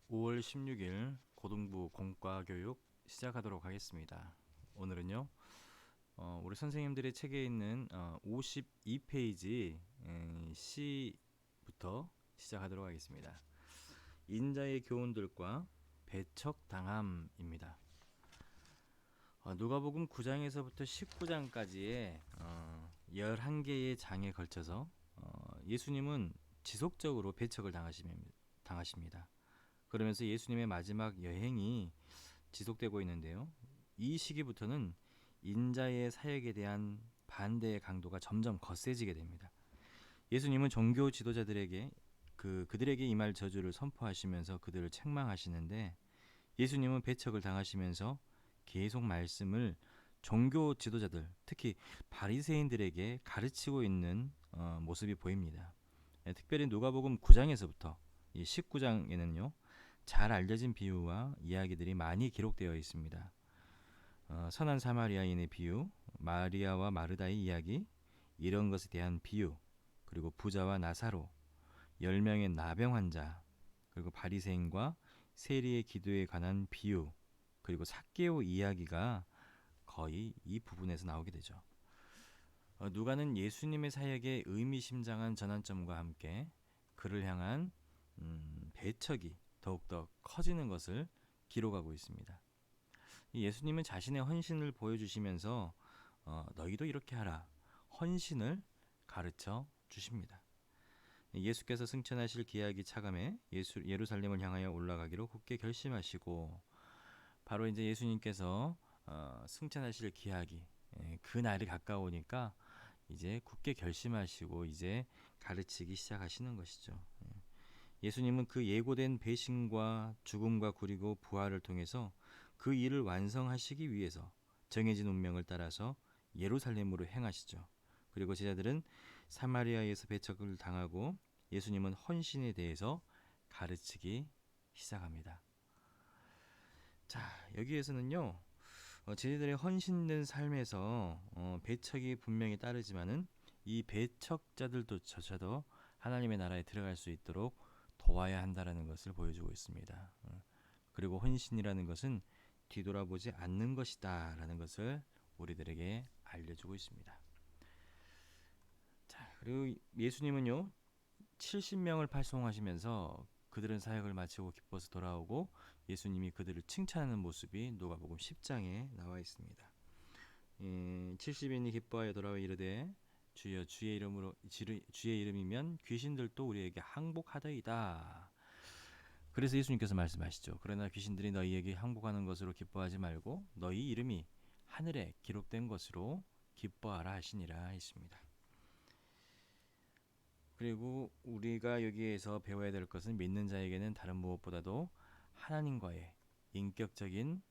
5월 16일 고등부 공과교육 시작하도록 하겠습니다. 오늘은요, 우리 선생님들의 책에 있는 52페이지 C부터 시작하도록 하겠습니다. 인자의 교훈들과 배척당함입니다. 누가복음 9장에서부터 19장까지의 11개의 장에 걸쳐서 예수님은 지속적으로 배척을 당하십니다. 그러면서 예수님의 마지막 여행이 지속되고 있는데요. 이 시기부터는 인자의 사역에 대한 반대의 강도가 점점 거세지게 됩니다. 예수님은 종교 지도자들에게 그들에게 임할 저주를 선포하시면서 그들을 책망하시는데, 예수님은 배척을 당하시면서 계속 말씀을 종교 지도자들, 특히 바리새인들에게 가르치고 있는 모습이 보입니다. 특별히 누가복음 9장에서부터 이 19장에는요. 잘 알려진 비유와 이야기들이 많이 기록되어 있습니다. 선한 사마리아인의 비유, 마리아와 마르다의 이야기, 이런 것에 대한 비유, 그리고 부자와 나사로, 10명의 나병 환자, 그리고 바리새인과 세리의 기도에 관한 비유, 그리고 삭개오 이야기가 거의 이 부분에서 나오게 되죠. 누가는 예수님의 사역의 의미심장한 전환점과 함께 그를 향한 배척이 더욱더 커지는 것을 기록하고 있습니다. 예수님은 자신의 헌신을 보여주시면서 너희도 이렇게 하라, 헌신을 가르쳐 주십니다. 예수께서 승천하실 기약이 차감해 예루살렘을 향하여 올라가기로 굳게 결심하시고, 바로 이제 예수님께서 승천하실 기약이 그 날이 가까우니까 이제 굳게 결심하시고 이제 가르치기 시작하시는 것이죠. 예수님은 그 예고된 배신과 죽음과 그리고 부활을 통해서 그 일을 완성하시기 위해서 정해진 운명을 따라서 예루살렘으로 행하시죠. 그리고 제자들은 사마리아에서 배척을 당하고 예수님은 헌신에 대해서 가르치기 시작합니다. 자, 여기에서는요, 제자들의 헌신된 삶에서 배척이 분명히 따르지만은 이 배척자들조차도 하나님의 나라에 들어갈 수 있도록 도와야 한다라는 것을 보여주고 있습니다. 그리고 헌신이라는 것은 뒤돌아보지 않는 것이다라는 것을 우리들에게 알려주고 있습니다. 자, 그리고 예수님은요 70명을 팔송하시면서 그들은 사역을 마치고 기뻐서 돌아오고 예수님이 그들을 칭찬하는 모습이 누가복음 10장에 나와 있습니다. 70인이 기뻐하여 돌아와 이르되 주여 주의 이름이면 귀신들도 우리에게 항복하더이다. 그래서 예수님께서 말씀하시죠. 그러나 귀신들이 너희에게 항복하는 것으로 기뻐하지 말고 너희 이름이 하늘에 기록된 것으로 기뻐하라 하시니라 했습니다. 그리고 우리가 여기에서 배워야 될 것은 믿는 자에게는 다른 무엇보다도 하나님과의 인격적인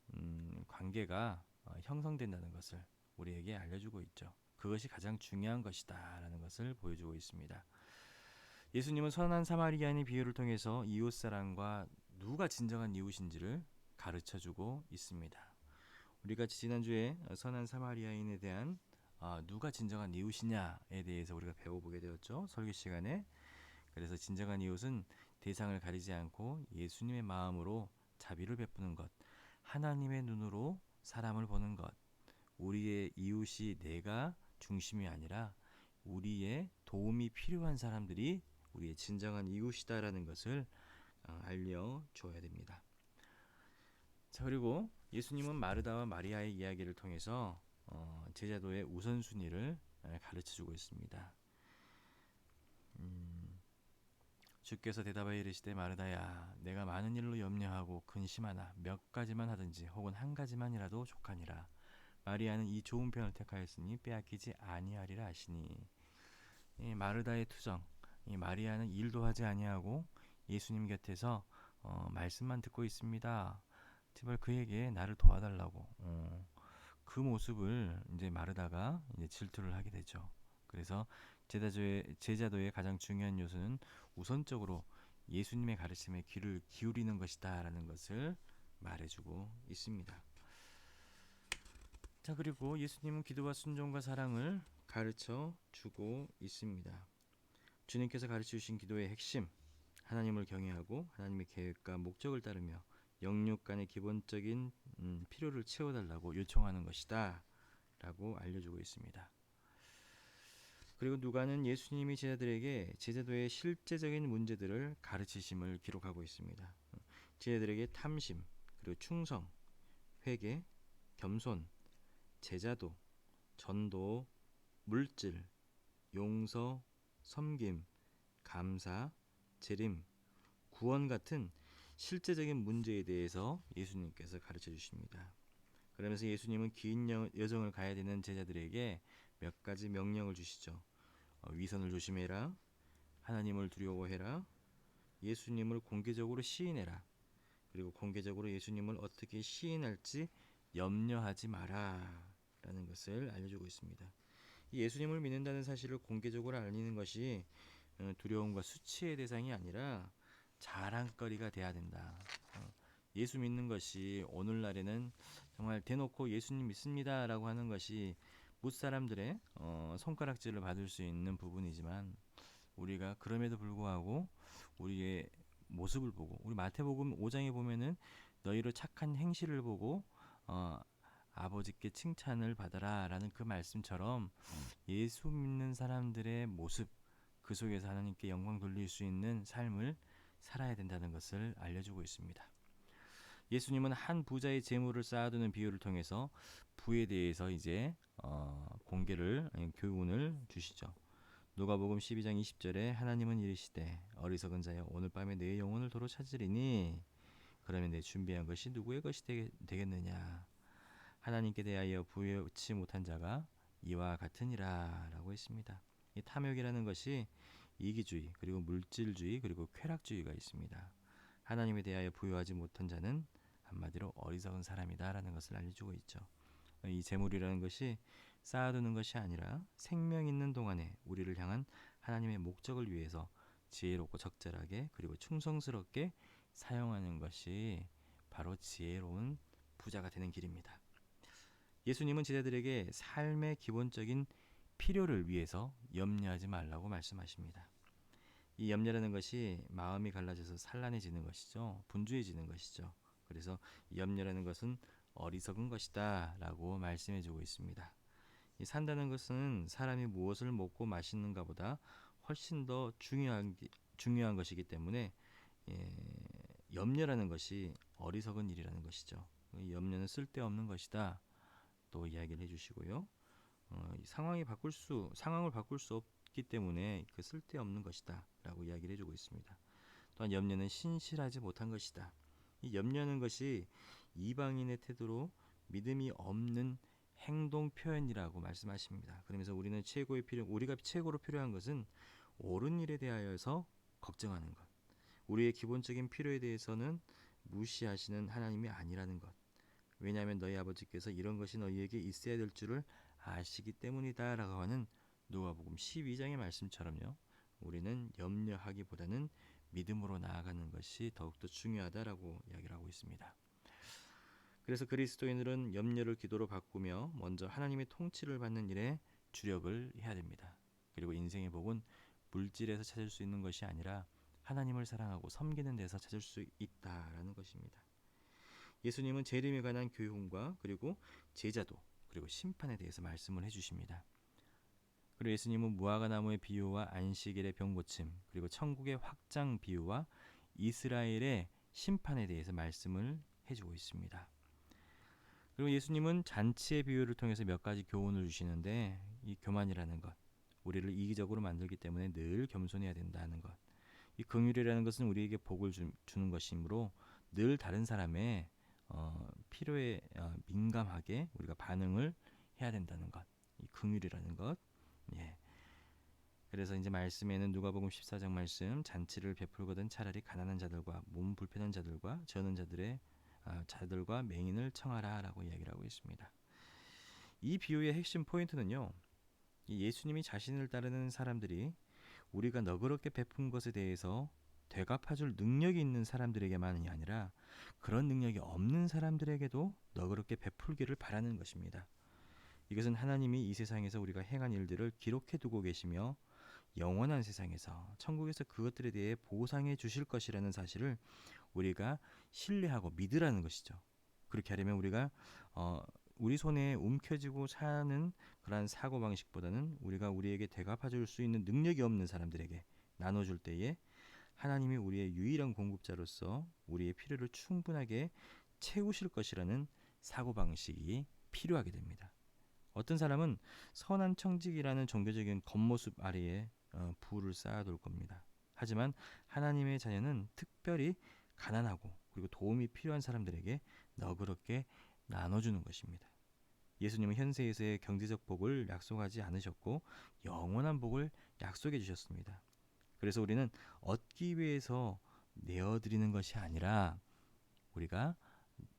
관계가 형성된다는 것을 우리에게 알려주고 있죠. 그것이 가장 중요한 것이다 라는 것을 보여주고 있습니다. 예수님은 선한 사마리아인의 비유를 통해서 이웃사랑과 누가 진정한 이웃인지를 가르쳐주고 있습니다. 우리가 지난주에 선한 사마리아인에 대한 누가 진정한 이웃이냐에 대해서 우리가 배워보게 되었죠. 설교 시간에. 그래서 진정한 이웃은 대상을 가리지 않고 예수님의 마음으로 자비를 베푸는 것, 하나님의 눈으로 사람을 보는 것, 우리의 이웃이 내가 중심이 아니라 우리의 도움이 필요한 사람들이 우리의 진정한 이웃이다라는 것을 알려줘야 됩니다. 자, 그리고 예수님은 마르다와 마리아의 이야기를 통해서 제자도의 우선순위를 가르쳐주고 있습니다. 주께서 대답하여 이르시되 마르다야 내가 많은 일로 염려하고 근심하나 몇 가지만 하든지 혹은 한 가지만이라도 족하니라. 마리아는 이 좋은 편을 택하였으니 빼앗기지 아니하리라 하시니, 이 마르다의 투정, 이 마리아는 일도 하지 아니하고 예수님 곁에서 말씀만 듣고 있습니다. 제발 그에게 나를 도와달라고. 그 모습을 이제 마르다가 이제 질투를 하게 되죠. 그래서 제자도의 가장 중요한 요소는 우선적으로 예수님의 가르침에 귀를 기울이는 것이다라는 것을 말해주고 있습니다. 자, 그리고 예수님은 기도와 순종과 사랑을 가르쳐 주고 있습니다. 주님께서 가르쳐 주신 기도의 핵심, 하나님을 경외하고 하나님의 계획과 목적을 따르며 영육 간의 기본적인 필요를 채워달라고 요청하는 것이다 라고 알려주고 있습니다. 그리고 누가는 예수님이 제자들에게 제자도의 실제적인 문제들을 가르치심을 기록하고 있습니다. 제자들에게 탐심, 그리고 충성, 회개, 겸손, 제자도, 전도, 물질, 용서, 섬김, 감사, 재림, 구원 같은 실제적인 문제에 대해서 예수님께서 가르쳐 주십니다. 그러면서 예수님은 긴 여정을 가야 되는 제자들에게 몇 가지 명령을 주시죠. 위선을 조심해라, 하나님을 두려워해라, 예수님을 공개적으로 시인해라, 그리고 공개적으로 예수님을 어떻게 시인할지 염려하지 마라 라는 것을 알려주고 있습니다. 예수님을 믿는다는 사실을 공개적으로 알리는 것이 두려움과 수치의 대상이 아니라 자랑거리가 돼야 된다. 예수 믿는 것이 오늘날에는 정말 대놓고 예수님 믿습니다라고 하는 것이 무사람들의 손가락질을 받을 수 있는 부분이지만, 우리가 그럼에도 불구하고 우리의 모습을 보고, 우리 마태복음 5장에 보면은 너희로 착한 행실을 보고 아버지께 칭찬을 받아라 라는 그 말씀처럼 예수 믿는 사람들의 모습, 그 속에서 하나님께 영광 돌릴 수 있는 삶을 살아야 된다는 것을 알려주고 있습니다. 예수님은 한 부자의 재물을 쌓아두는 비유를 통해서 부에 대해서 이제 공개를, 교훈을 주시죠. 누가복음 12장 20절에 하나님은 이르시되 어리석은 자여 오늘 밤에 내 영혼을 도로 찾으리니 그러면 내 준비한 것이 누구의 것이 되겠느냐. 하나님께 대하여 부여치 못한 자가 이와 같으니라 라고 했습니다. 이 탐욕이라는 것이 이기주의, 그리고 물질주의, 그리고 쾌락주의가 있습니다. 하나님에 대하여 부여하지 못한 자는 한마디로 어리석은 사람이다 라는 것을 알려주고 있죠. 이 재물이라는 것이 쌓아두는 것이 아니라 생명 있는 동안에 우리를 향한 하나님의 목적을 위해서 지혜롭고 적절하게 그리고 충성스럽게 사용하는 것이 바로 지혜로운 부자가 되는 길입니다. 예수님은 제자들에게 삶의 기본적인 필요를 위해서 염려하지 말라고 말씀하십니다. 이 염려라는 것이 마음이 갈라져서 산란해지는 것이죠. 분주해지는 것이죠. 그래서 염려라는 것은 어리석은 것이다 라고 말씀해주고 있습니다. 이 산다는 것은 사람이 무엇을 먹고 마시는가 보다 훨씬 더 중요한 것이기 때문에, 염려라는 것이 어리석은 일이라는 것이죠. 이 염려는 쓸데없는 것이다 또 이야기를 해주시고요. 상황을 바꿀 수 없기 때문에 그 쓸데없는 것이다 라고 이야기를 해주고 있습니다. 또한 염려는 신실하지 못한 것이다. 이 염려하는 것이 이방인의 태도로 믿음이 없는 행동 표현이라고 말씀하십니다. 그러면서 우리가 최고로 필요한 것은 옳은 일에 대하여서 걱정하는 것, 우리의 기본적인 필요에 대해서는 무시하시는 하나님이 아니라는 것. 왜냐하면 너희 아버지께서 이런 것이 너희에게 있어야 될 줄을 아시기 때문이다 라고 하는 누가복음 12장의 말씀처럼요, 우리는 염려하기보다는 믿음으로 나아가는 것이 더욱더 중요하다라고 이야기를 하고 있습니다. 그래서 그리스도인들은 염려를 기도로 바꾸며 먼저 하나님의 통치를 받는 일에 주력을 해야 됩니다. 그리고 인생의 복은 물질에서 찾을 수 있는 것이 아니라 하나님을 사랑하고 섬기는 데서 찾을 수 있다라는 것입니다. 예수님은 재림에 관한 교훈과 그리고 제자도, 그리고 심판에 대해서 말씀을 해주십니다. 그리고 예수님은 무화과 나무의 비유와 안식일의 병고침, 그리고 천국의 확장 비유와 이스라엘의 심판에 대해서 말씀을 해주고 있습니다. 그리고 예수님은 잔치의 비유를 통해서 몇 가지 교훈을 주시는데, 이 교만이라는 것, 우리를 이기적으로 만들기 때문에 늘 겸손해야 된다는 것, 이 긍휼이라는 것은 우리에게 복을 주는 것이므로 늘 다른 사람의 필요에 민감하게 우리가 반응을 해야 된다는 것, 이 긍휼이라는 것. 예. 그래서 이제 말씀에는 누가복음 14장 말씀, 잔치를 베풀거든 차라리 가난한 자들과 몸 불편한 자들과 저는 자들과 맹인을 청하라라고 이야기를 하고 있습니다. 이 비유의 핵심 포인트는요, 이 예수님이 자신을 따르는 사람들이 우리가 너그럽게 베푼 것에 대해서 되갚아줄 능력이 있는 사람들에게만이 아니라 그런 능력이 없는 사람들에게도 너그럽게 베풀기를 바라는 것입니다. 이것은 하나님이 이 세상에서 우리가 행한 일들을 기록해 두고 계시며 영원한 세상에서 천국에서 그것들에 대해 보상해 주실 것이라는 사실을 우리가 신뢰하고 믿으라는 것이죠. 그렇게 하려면 우리가 어, 우리 손에 움켜쥐고 사는 그러한 사고방식보다는 우리가 우리에게 대갚아줄 수 있는 능력이 없는 사람들에게 나눠줄 때에 하나님이 우리의 유일한 공급자로서 우리의 필요를 충분하게 채우실 것이라는 사고방식이 필요하게 됩니다. 어떤 사람은 선한 청직이라는 종교적인 겉모습 아래에 부를 쌓아둘 겁니다. 하지만 하나님의 자녀는 특별히 가난하고 그리고 도움이 필요한 사람들에게 너그럽게 나눠주는 것입니다. 예수님은 현세에서의 경제적 복을 약속하지 않으셨고 영원한 복을 약속해 주셨습니다. 그래서 우리는 얻기 위해서 내어드리는 것이 아니라 우리가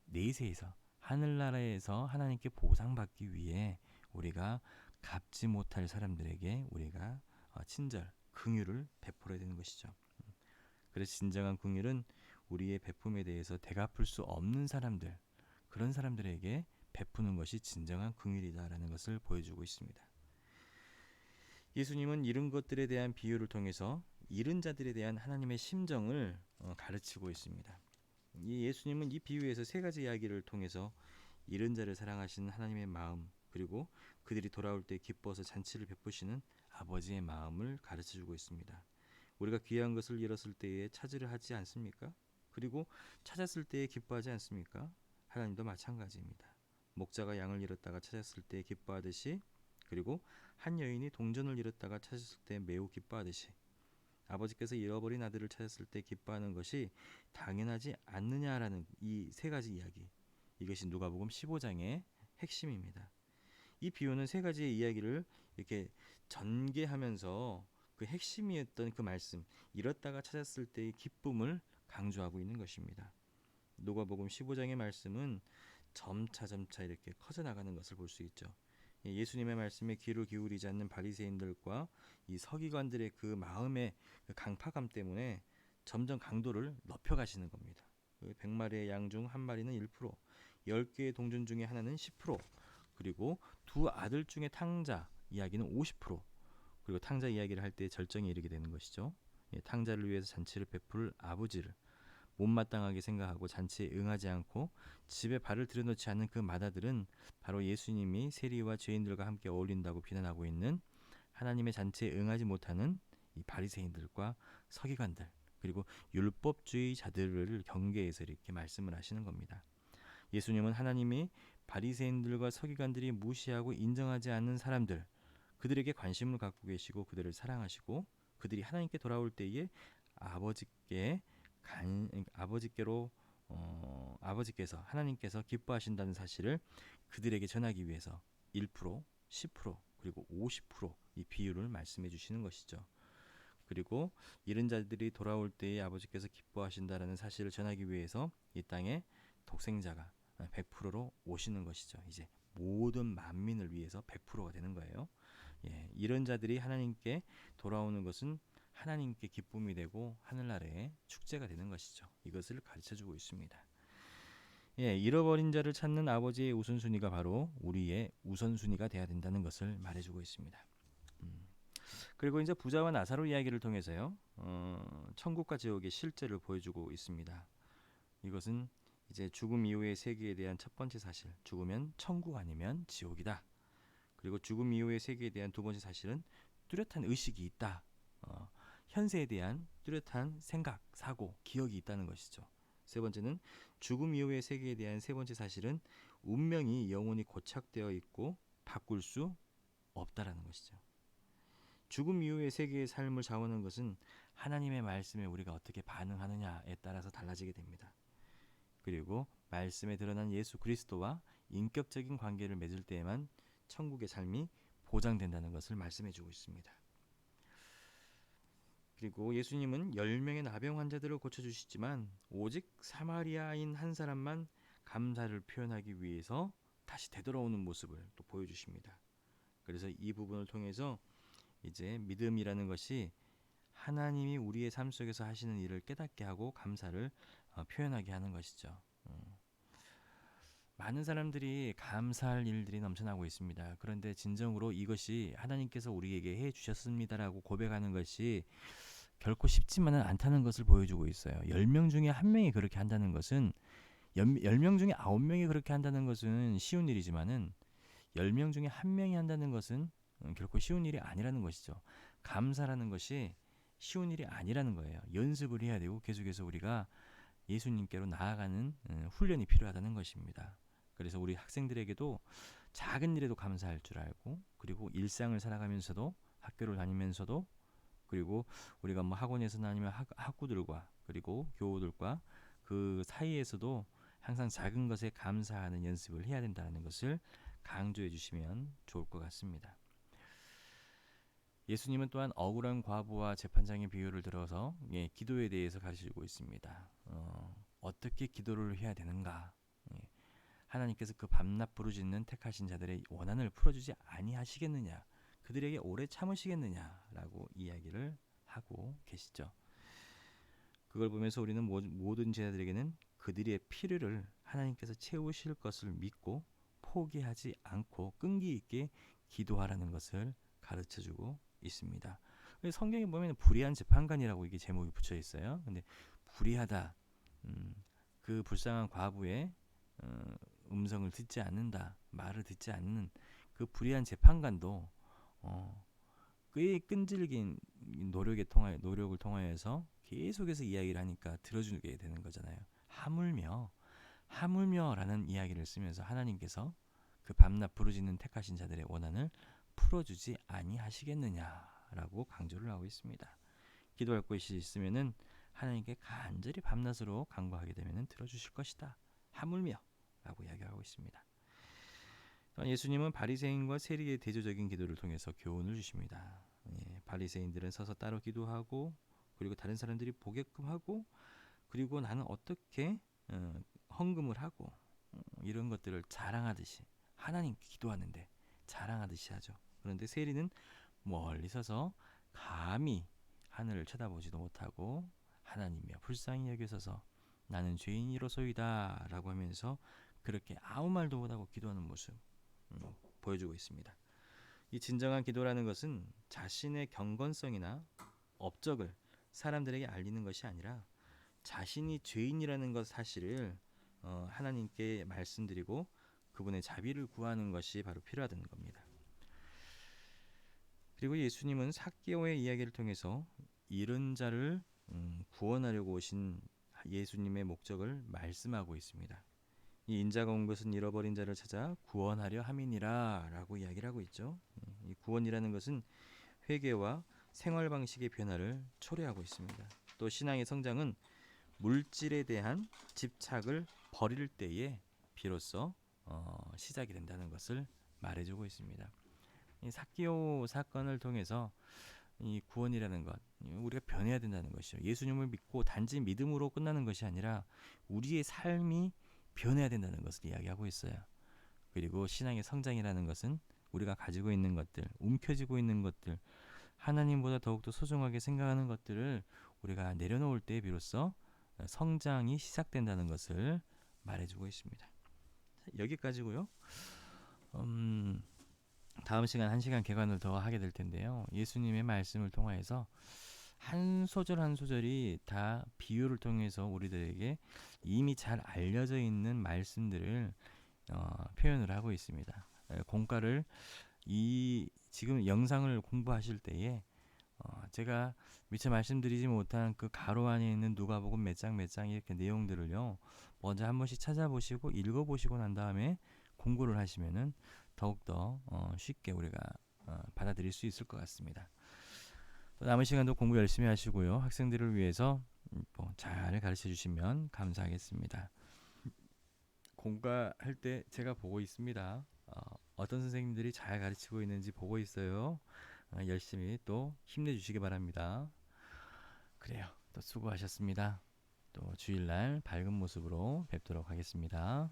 내세에서 하늘나라에서 하나님께 보상받기 위해 우리가 갚지 못할 사람들에게 우리가 친절, 긍휼을 베풀어야 되는 것이죠. 그래서 진정한 긍휼은 우리의 베품에 대해서 대갚을 수 없는 사람들, 그런 사람들에게 베푸는 것이 진정한 긍휼이다라는 것을 보여주고 있습니다. 예수님은 이런 것들에 대한 비유를 통해서 잃은 자들에 대한 하나님의 심정을 가르치고 있습니다. 이 예수님은 이 비유에서 세 가지 이야기를 통해서 잃은 자를 사랑하시는 하나님의 마음, 그리고 그들이 돌아올 때 기뻐서 잔치를 베푸시는 아버지의 마음을 가르쳐주고 있습니다. 우리가 귀한 것을 잃었을 때에 찾으려 하지 않습니까? 그리고 찾았을 때에 기뻐하지 않습니까? 하나님도 마찬가지입니다. 목자가 양을 잃었다가 찾았을 때 기뻐하듯이, 그리고 한 여인이 동전을 잃었다가 찾았을 때 매우 기뻐하듯이 아버지께서 잃어버린 아들을 찾았을 때 기뻐하는 것이 당연하지 않느냐라는 이 세 가지 이야기, 이것이 누가복음 15장의 핵심입니다. 이 비유는 세 가지의 이야기를 이렇게 전개하면서 그 핵심이었던 그 말씀, 잃었다가 찾았을 때의 기쁨을 강조하고 있는 것입니다. 누가복음 15장의 말씀은 점차 이렇게 커져나가는 것을 볼 수 있죠. 예수님의 말씀에 귀를 기울이지 않는 바리새인들과 이 서기관들의 그 마음의 그 강팍함 때문에 점점 강도를 높여가시는 겁니다. 100마리의 양 중 한 마리는 1%, 10개의 동전 중에 하나는 10%, 그리고 두 아들 중에 탕자 이야기는 50%, 그리고 탕자 이야기를 할 때 절정에 이르게 되는 것이죠. 탕자를 위해서 잔치를 베풀 아버지를 못마땅하게 생각하고 잔치에 응하지 않고 집에 발을 들여놓지 않는 그 맏아들은 바로 예수님이 세리와 죄인들과 함께 어울린다고 비난하고 있는 하나님의 잔치에 응하지 못하는 이 바리새인들과 서기관들, 그리고 율법주의자들을 경계해서 이렇게 말씀을 하시는 겁니다. 예수님은 하나님이 바리새인들과 서기관들이 무시하고 인정하지 않는 사람들, 그들에게 관심을 갖고 계시고 그들을 사랑하시고 그들이 하나님께 돌아올 때에 아버지께 아버지께로 아버지께서 하나님께서 기뻐하신다는 사실을 그들에게 전하기 위해서 1%, 10%, 그리고 50%이 비율을 말씀해 주시는 것이죠. 그리고 잃은 자들이 돌아올 때에 아버지께서 기뻐하신다라는 사실을 전하기 위해서 이 땅에 독생자가 100%로 오시는 것이죠. 이제 모든 만민을 위해서 100%가 되는 거예요. 이런 자들이 하나님께 돌아오는 것은 하나님께 기쁨이 되고 하늘나라의 축제가 되는 것이죠. 이것을 가르쳐주고 있습니다. 잃어버린 자를 찾는 아버지의 우선순위가 바로 우리의 우선순위가 돼야 된다는 것을 말해주고 있습니다. 그리고 이제 부자와 나사로 이야기를 통해서요, 천국과 지옥의 실제를 보여주고 있습니다. 이것은 이제 죽음 이후의 세계에 대한 첫 번째 사실, 죽으면 천국 아니면 지옥이다. 그리고 죽음 이후의 세계에 대한 두 번째 사실은 뚜렷한 의식이 있다. 현세에 대한 뚜렷한 생각, 사고, 기억이 있다는 것이죠. 세 번째는 죽음 이후의 세계에 대한 세 번째 사실은 운명이 영원히 고착되어 있고 바꿀 수 없다라는 것이죠. 죽음 이후의 세계의 삶을 좌우하는 것은 하나님의 말씀에 우리가 어떻게 반응하느냐에 따라서 달라지게 됩니다. 그리고 말씀에 드러난 예수 그리스도와 인격적인 관계를 맺을 때에만 천국의 삶이 보장된다는 것을 말씀해주고 있습니다. 그리고 예수님은 10명의 나병 환자들을 고쳐주시지만 오직 사마리아인 한 사람만 감사를 표현하기 위해서 다시 되돌아오는 모습을 또 보여주십니다. 그래서 이 부분을 통해서 이제 믿음이라는 것이 하나님이 우리의 삶 속에서 하시는 일을 깨닫게 하고 감사를 표현하게 하는 것이죠. 많은 사람들이 감사할 일들이 넘쳐나고 있습니다. 그런데 진정으로 이것이 하나님께서 우리에게 해 주셨습니다라고 고백하는 것이 결코 쉽지만은 않다는 것을 보여주고 있어요. 10명 중에 1명이 그렇게 한다는 것은 10명 중에 9명이 그렇게 한다는 것은 쉬운 일이지만은 10명 중에 1명이 한다는 것은 결코 쉬운 일이 아니라는 것이죠. 감사라는 것이 쉬운 일이 아니라는 거예요. 연습을 해야 되고 계속해서 우리가 예수님께로 나아가는 훈련이 필요하다는 것입니다. 그래서 우리 학생들에게도 작은 일에도 감사할 줄 알고, 그리고 일상을 살아가면서도, 학교를 다니면서도, 그리고 우리가 뭐 학원에서나 아니면 학구들과 그리고 교우들과 그 사이에서도 항상 작은 것에 감사하는 연습을 해야 된다는 것을 강조해 주시면 좋을 것 같습니다. 예수님은 또한 억울한 과부와 재판장의 비유를 들어서 기도에 대해서 가르치고 있습니다. 어떻게 기도를 해야 되는가? 하나님께서 그 밤낮 부르짖는 택하신 자들의 원한을 풀어주지 아니하시겠느냐? 그들에게 오래 참으시겠느냐라고 이야기를 하고 계시죠. 그걸 보면서 우리는 모든 제자들에게는 그들의 필요를 하나님께서 채우실 것을 믿고 포기하지 않고 끈기 있게 기도하라는 것을 가르쳐주고 있습니다. 성경에 보면 불의한 재판관이라고 이게 제목이 붙여 있어요. 근데 불의하다, 그 불쌍한 과부의 음성을 듣지 않는다, 말을 듣지 않는 그 불의한 재판관도 꽤 끈질긴 노력을 통하여서 계속해서 이야기를 하니까 들어주게 되는 거잖아요. 하물며라는 이야기를 쓰면서 하나님께서 그 밤낮 부르짖는 택하신 자들의 원한을 풀어주지 아니하시겠느냐라고 강조를 하고 있습니다. 기도할 것이 있으면은 하나님께 간절히 밤낮으로 간구하게 되면은 들어주실 것이다. 하물며라고 이야기하고 있습니다. 예수님은 바리새인과 세리의 대조적인 기도를 통해서 교훈을 주십니다. 바리새인들은 서서 따로 기도하고, 그리고 다른 사람들이 보게끔 하고, 그리고 나는 어떻게 헌금을 하고, 이런 것들을 자랑하듯이, 하나님께 기도하는데 자랑하듯이 하죠. 그런데 세리는 멀리 서서 감히 하늘을 쳐다보지도 못하고 하나님이여 불쌍히 여기소서 나는 죄인이로소이다 라고 하면서 그렇게 아무 말도 못하고 기도하는 모습 보여주고 있습니다. 이 진정한 기도라는 것은 자신의 경건성이나 업적을 사람들에게 알리는 것이 아니라 자신이 죄인이라는 것 사실을 하나님께 말씀드리고 그분의 자비를 구하는 것이 바로 필요하다는 겁니다. 그리고 예수님은 삭개오의 이야기를 통해서 잃은 자를 구원하려고 오신 예수님의 목적을 말씀하고 있습니다. 이 인자가 온 것은 잃어버린 자를 찾아 구원하려 함이니라 라고 이야기를 하고 있죠. 이 구원이라는 것은 회개와 생활 방식의 변화를 초래하고 있습니다. 또 신앙의 성장은 물질에 대한 집착을 버릴 때에 비로소 시작이 된다는 것을 말해주고 있습니다. 이 삭개오 사건을 통해서 이 구원이라는 것, 우리가 변해야 된다는 것이죠. 예수님을 믿고 단지 믿음으로 끝나는 것이 아니라 우리의 삶이 변해야 된다는 것을 이야기하고 있어요. 그리고 신앙의 성장이라는 것은 우리가 가지고 있는 것들, 움켜쥐고 있는 것들, 하나님보다 더욱더 소중하게 생각하는 것들을 우리가 내려놓을 때 비로소 성장이 시작된다는 것을 말해주고 있습니다. 여기까지고요. 다음 시간 1시간 개관을 더 하게 될 텐데요. 예수님의 말씀을 통하여서 한 소절 한 소절이 다 비유를 통해서 우리들에게 이미 잘 알려져 있는 말씀들을 표현을 하고 있습니다. 공과를 지금 영상을 공부하실 때에 제가 미처 말씀드리지 못한 그 가로 안에 있는 누가복음 몇 장 이렇게 내용들을요 먼저 한 번씩 찾아보시고 읽어보시고 난 다음에 공부를 하시면은 더욱더 쉽게 우리가 받아들일 수 있을 것 같습니다. 남은 시간도 공부 열심히 하시고요. 학생들을 위해서 잘 가르쳐 주시면 감사하겠습니다. 공부할 때 제가 보고 있습니다. 어떤 선생님들이 잘 가르치고 있는지 보고 있어요. 열심히 또 힘내주시기 바랍니다. 그래요. 또 수고하셨습니다. 또 주일날 밝은 모습으로 뵙도록 하겠습니다.